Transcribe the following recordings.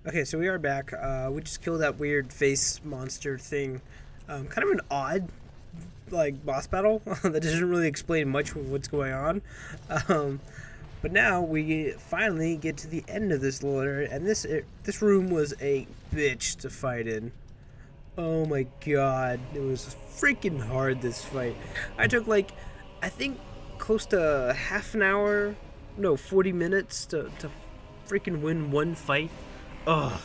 Okay, so we are back. We just killed that weird face monster thing. Kind of an odd, like, boss battle that doesn't really explain much of what's going on. But now we finally get to the end of this little area, and this room was a bitch to fight in. Oh my god, it was freaking hard, this fight. I took, like, I think close to half an hour, no, 40 minutes to freaking win one fight. Ugh.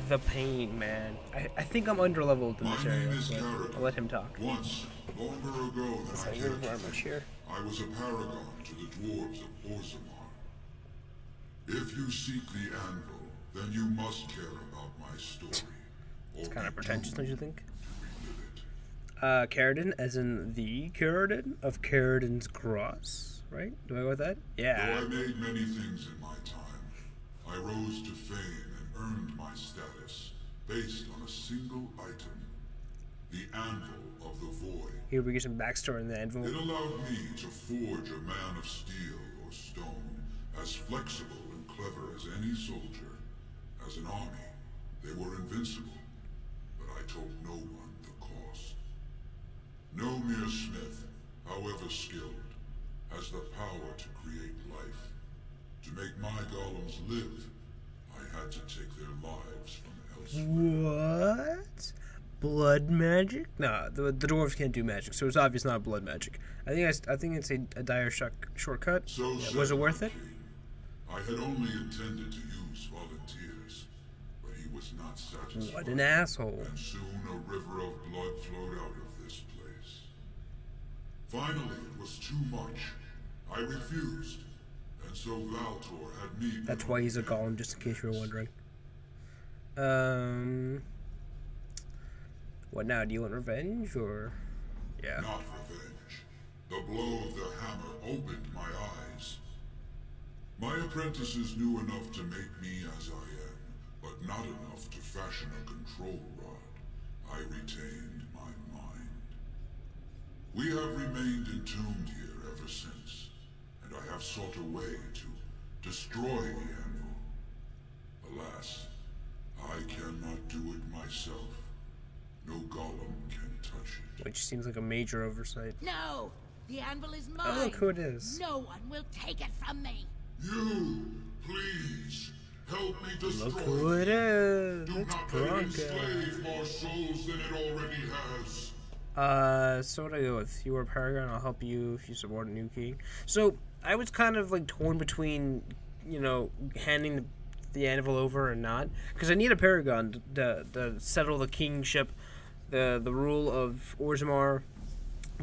The pain, man. I think I'm underleveled in this area, but I'll let him talk. Once, longer ago than I care to think, I was a paragon to the dwarves of Orzammar. If you seek the Anvil, then you must care about my story. It's kind of pretentious, don't you think? Caridin, as in the Caridin of Caridin's Cross, right? Do I go with that? Yeah. Though I made many things in my time, I rose to fame and earned my status based on a single item, the Anvil of the Void. Here we get some backstory in the Anvil. It allowed me to forge a man of steel or stone, as flexible and clever as any soldier. As an army, they were invincible, but I told no one the cost. No mere smith, however skilled, has the power to create life. To make my golems live, I had to take their lives from elsewhere. What? Blood magic? Nah, the dwarves can't do magic, so it's obvious not blood magic. I think it's a dire shortcut. So yeah, was it worth it? I had only intended to use volunteers, but he was not satisfied. What an asshole. And soon a river of blood flowed out of this place. Finally, it was too much. I refused, and so Valtor had me. That's why he's a golem, just in case you were wondering. What now? Do you want revenge, or? Yeah. Not revenge. The blow of the hammer opened my eyes. My apprentices knew enough to make me as I am, but not enough to fashion a control rod. I retained my mind. We have remained entombed here ever since, and I have sought a way to destroy the Anvil. Alas, I cannot do it myself. No golem can touch it. Which seems like a major oversight. No! The Anvil is mine! Oh, look who it is. No one will take it from me! You, please, help me destroy Look who it is. Do It's not let it Paragon. enslave more souls than it already has. So what do I go with? You are Paragon, I'll help you if you support a new king. So, I was kind of like torn between, you know, handing the Anvil over or not. Because I need a Paragon to settle the kingship, the rule of Orzammar.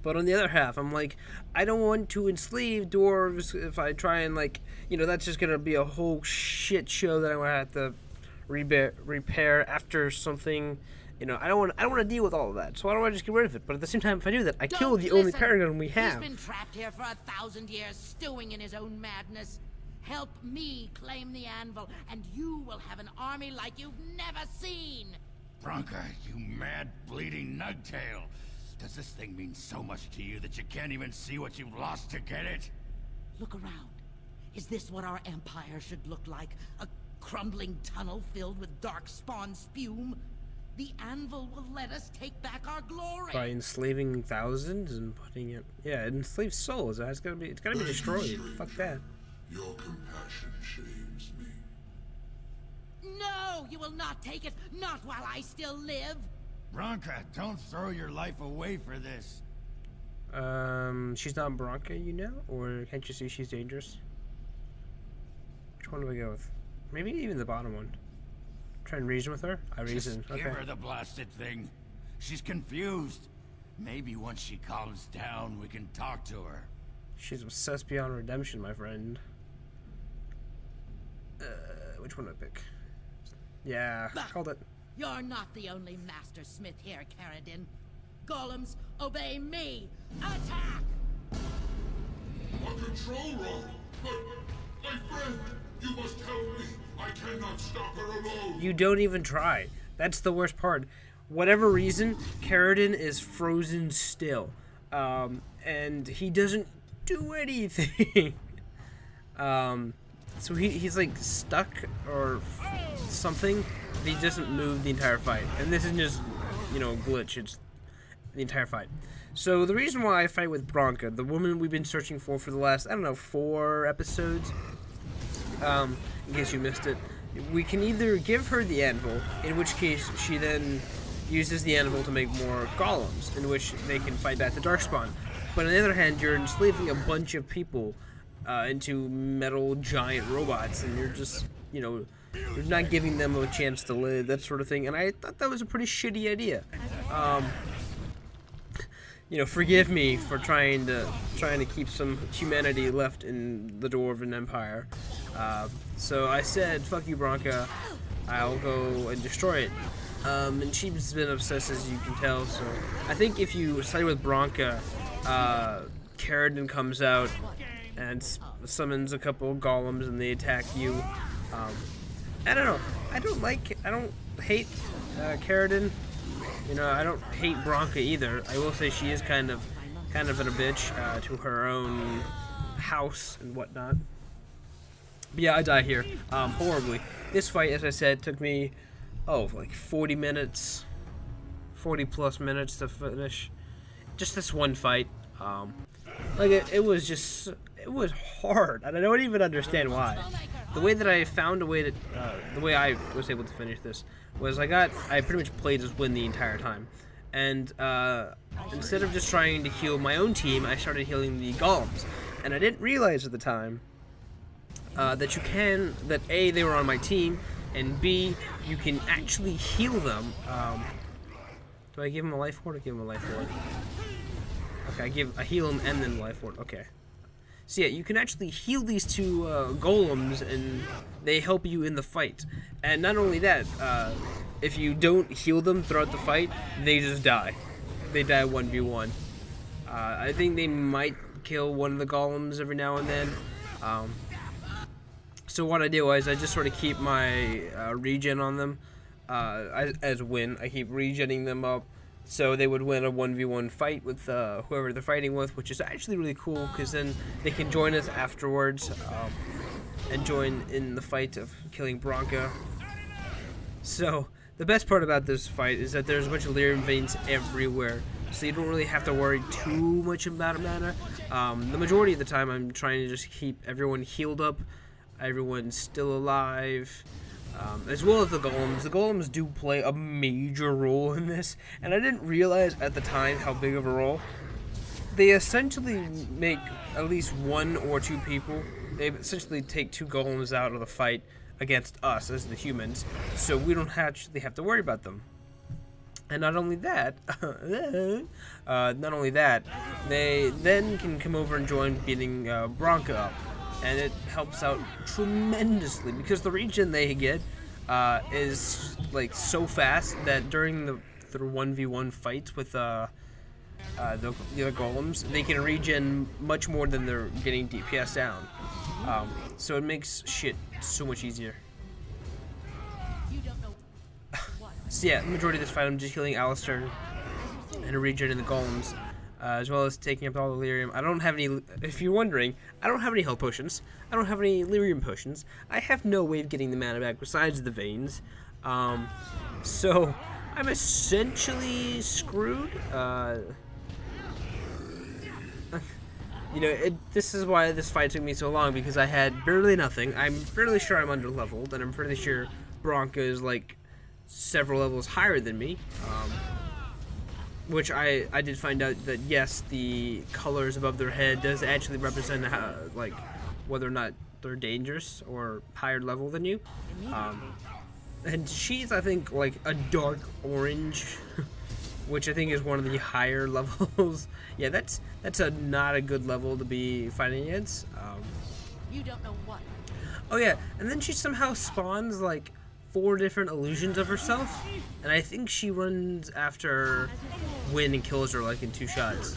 But on the other half, I'm like, I don't want to enslave dwarves if I try and, like, you know, that's just going to be a whole shit show that I'm going to have to repair after something. You know, I don't want to deal with all of that, so why don't I just get rid of it? But at the same time, if I do that, I kill the only Paragon we have. He's been trapped here for 1,000 years, stewing in his own madness. Help me claim the Anvil, and you will have an army like you've never seen. Bronca, you mad, bleeding nugtail. Does this thing mean so much to you that you can't even see what you've lost to get it? Look around. Is this what our empire should look like? A crumbling tunnel filled with dark spawn spume? The Anvil will let us take back our glory. By enslaving thousands and putting it, yeah, enslaved souls. It's gotta be destroyed. Fuck that. Your compassion shames me. No, you will not take it. Not while I still live. Bronca, don't throw your life away for this. She's not Bronca, you know? Or can't you see she's dangerous? Which one do I go with? Maybe even the bottom one. Try and reason with her? I reason. Just okay. give her the blasted thing. She's confused. Maybe once she calms down, we can talk to her. She's obsessed beyond redemption, my friend. Which one do I pick? Yeah, called it. You're not the only master smith here, Caridin. Golems, obey me! Attack! A control rod! But, my friend, you must help me. I cannot stop her alone. You don't even try. That's the worst part. Whatever reason, Caridin is frozen still. And he doesn't do anything. So he's like stuck or something, he doesn't move the entire fight. And this isn't just, you know, a glitch, it's the entire fight. So the reason why I fight with Bronca, the woman we've been searching for the last, I don't know, 4 episodes, in case you missed it, we can either give her the Anvil, in which case she then uses the Anvil to make more Golems, in which they can fight back the Darkspawn. But on the other hand, you're enslaving a bunch of people into metal giant robots, and you're just, you know, you're not giving them a chance to live, that sort of thing. And I thought that was a pretty shitty idea. You know, forgive me for trying to keep some humanity left in the Dwarven Empire. So I said, fuck you, Bronca, I'll go and destroy it. And she's been obsessed, as you can tell, so I think if you side with Bronca, Caridin comes out and summons a couple of golems and they attack you. I don't know, I don't hate Caridin. You know, I don't hate Bronca either. I will say she is kind of a bitch to her own house and whatnot. But yeah, I die here horribly. This fight, as I said, took me like 40 minutes, 40 plus minutes to finish. Just this one fight. Like it was hard, and I don't even understand why. The way that I found a way to, the way I was able to finish this was I pretty much played as Win the entire time, and instead of just trying to heal my own team, I started healing the Golems, and I didn't realize at the time that A, they were on my team, and B, you can actually heal them. Do I give him a life ward or give him a life ward? Okay, I heal him and then life ward. Okay. So yeah, you can actually heal these 2 golems, and they help you in the fight. And not only that, if you don't heal them throughout the fight, they just die. They die 1v1. I think they might kill one of the golems every now and then. So what I do is I just sort of keep my regen on them. As Win, I keep regenning them up, so they would win a 1v1 fight with whoever they're fighting with, which is actually really cool, because then they can join us afterwards and join in the fight of killing Bronca. So the best part about this fight is that there's a bunch of lyrium veins everywhere, so you don't really have to worry too much about mana. The majority of the time I'm trying to just keep everyone healed up, everyone's still alive, as well as the Golems. The Golems do play a major role in this, and I didn't realize at the time how big of a role. They essentially make at least 1 or 2 people. They essentially take 2 Golems out of the fight against us as the humans, so we don't actually have to worry about them. And not only that, they then can come over and join beating Bronca up. And it helps out tremendously, because the regen they get is like so fast that during the 1v1 fights with the other golems, they can regen much more than they're getting DPS down. So it makes shit so much easier. So yeah, the majority of this fight I'm just healing Alistair and regenerating the golems. As well as taking up all the lyrium. I don't have any, if you're wondering, I don't have any health potions. I don't have any lyrium potions. I have no way of getting the mana back besides the veins. So I'm essentially screwed. You know, this is why this fight took me so long, because I had barely nothing. I'm fairly sure I'm under leveled, and I'm pretty sure Bronca is like several levels higher than me. Which I did find out that yes, the colors above their head does actually represent how, like, whether or not they're dangerous or higher level than you. And she's, I think, like a dark orange, which I think is one of the higher levels. Yeah, that's not a good level to be fighting against. You don't know what. Oh yeah, and then she somehow spawns like 4 different illusions of herself, and I think she runs after Win and kills her like in 2 shots.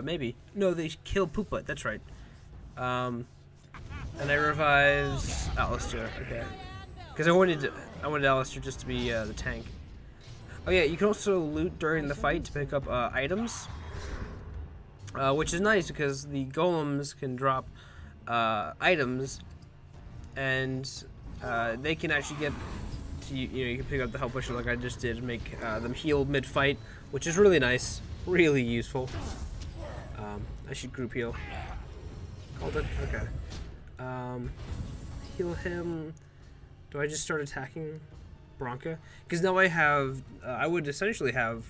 Maybe. No, they kill Poopa, that's right. And I revives Alistair, okay. Because I wanted Alistair just to be the tank. Oh yeah, you can also loot during the fight to pick up items, which is nice because the golems can drop items, and they can actually get to, you can pick up the help pusher like I just did and make them heal mid-fight, which is really nice, really useful. I should group heal. Called it? Okay. Heal him. Do I just start attacking Bronca? Because now I have, I would essentially have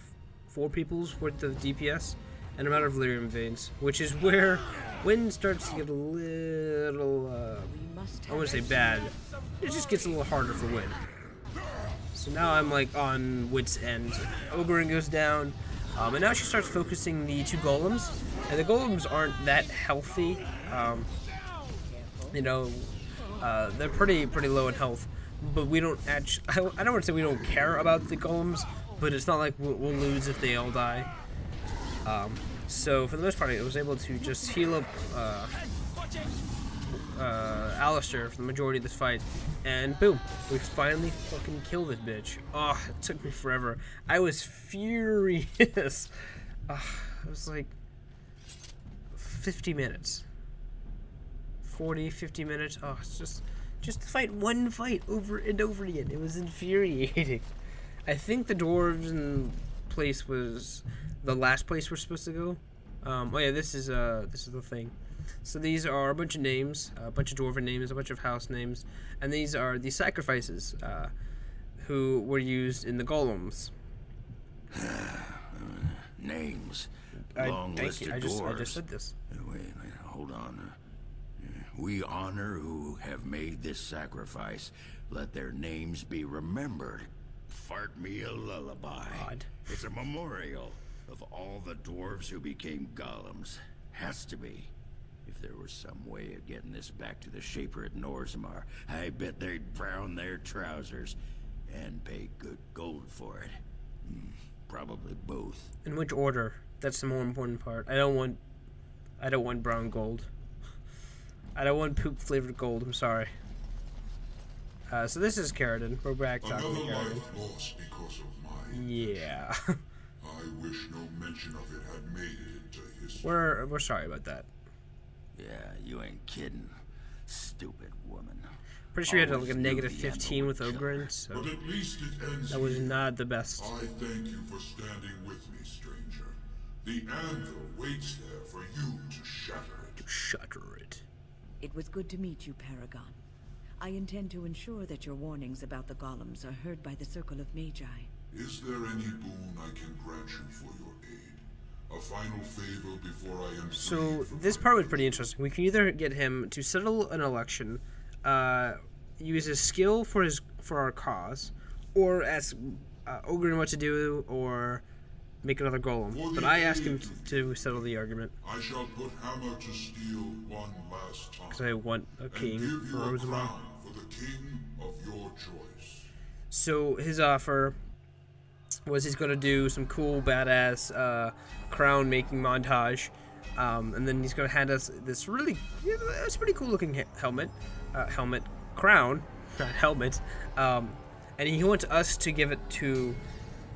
4 people's worth of DPS and amount of lyrium veins, which is where Win starts to get a little, I wouldn't say bad, it just gets a little harder for Win. So now I'm like on wit's end. Oberyn goes down, and now she starts focusing the 2 golems, and the golems aren't that healthy. You know, they're pretty low in health, but we don't actually, I don't want to say we don't care about the golems, but it's not like we'll lose if they all die. So for the most part, I was able to just heal up Alistair for the majority of this fight, and boom, we finally fucking killed this bitch. Oh, it took me forever. I was furious. It was like 50 minutes. 40, 50 minutes. Oh, it's just to fight one fight over and over again. It was infuriating. I think the dwarves place was the last place we're supposed to go. Oh yeah, this is the thing. So these are a bunch of names, a bunch of dwarven names, a bunch of house names, and these are the sacrifices who were used in the golems. Names. Long list of dwarves. I just said this. Wait, hold on. We honor who have made this sacrifice. Let their names be remembered. Fart me a lullaby. God. It's a memorial of all the dwarves who became golems. Has to be. If there was some way of getting this back to the Shaper at Norzimar, I bet they'd brown their trousers and pay good gold for it. Probably both. In which order? That's the more important part. I don't want brown gold. I don't want poop flavored gold. I'm sorry. So this is Caridin. We're back talking to Caridin. Lost because of mine. Yeah. I wish no mention of it had made it into history. We're sorry about that. Yeah, you ain't kidding. Stupid woman. Pretty sure we had like Always a knew negative the 15 Anvil with would kill her. Oberyn, so But at least it ends that was here. not the best. I thank you for standing with me, stranger. The Anvil waits there for you to shatter it. Shatter it. It was good to meet you, Paragon. I intend to ensure that your warnings about the golems are heard by the Circle of Magi. Is there any boon I can grant you for your aid? A final favor before I am So freed this from part was pretty interesting. We can either get him to settle an election, use his skill for our cause, or ask Oberyn what to do, or make another golem. But I asked him to settle the argument. I shall put hammer to steel one last time. Because I want a king and give for you a Rosamund. crown for the king of your choice. So his offer was he's going to do some cool, badass crown making montage, and then he's going to hand us this really, it's a pretty cool looking crown, not helmet, and he wants us to give it to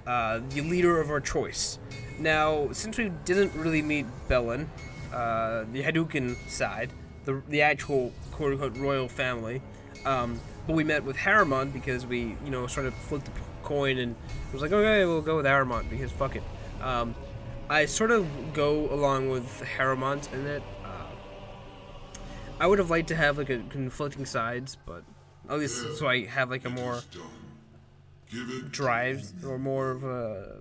the leader of our choice. Now, since we didn't really meet Bellin, the Hadouken side, the actual quote-unquote royal family, but we met with Harriman because we, sort of flipped the coin and was like, okay, we'll go with Harriman because fuck it. I sort of go along with Harriman in it. I would have liked to have like a conflicting sides, but at least so I have like a more drive or more of a.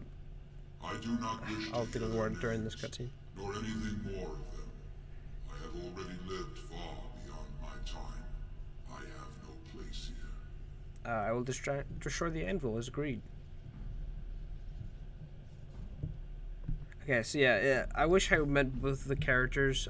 I do not wish I'll to think of a word during this cutscene. nor anything more of them. I have already lived far beyond my time. I have no place here. I will destroy the Anvil as agreed. Okay, so yeah, I wish I met both the characters,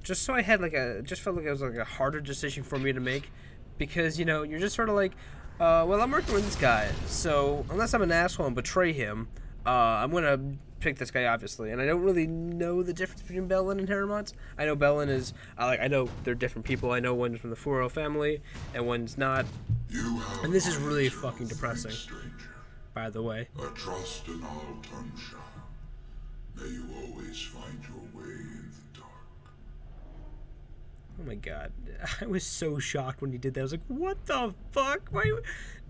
just so I had just felt like it was like a harder decision for me to make, because you're just sort of like, well, I'm working with this guy, so unless I'm an asshole and betray him, I'm gonna pick this guy obviously, and I don't really know the difference between Bellin and Harriman. I know Bellin is, I know they're different people. I know one's from the Furo family and one's not, and this is really fucking depressing. By the way. A trust in all Tunsha. May you always find your way in the dark. Oh my god. I was so shocked when he did that. I was like, what the fuck? Why?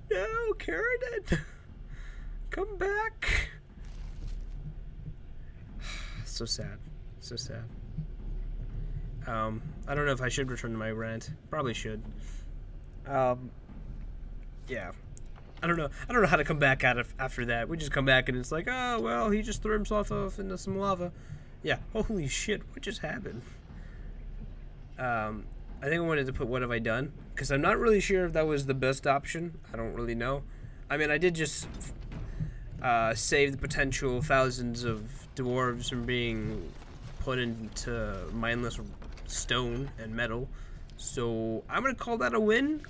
No, Caridin! Come back! So sad. So sad. I don't know if I should return to my rant. Probably should. Yeah. I don't know how to come back out of after that. We just come back and it's like, oh well, he just threw himself off into some lava. Yeah. Holy shit! What just happened? I think I wanted to put what have I done, because I'm not really sure if that was the best option. I don't really know. I mean, I did just save the potential thousands of dwarves from being put into mindless stone and metal, so I'm gonna call that a win.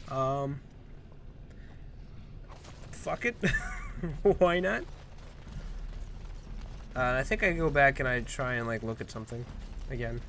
Fuck it. Why not? I think I go back and I try and like look at something again.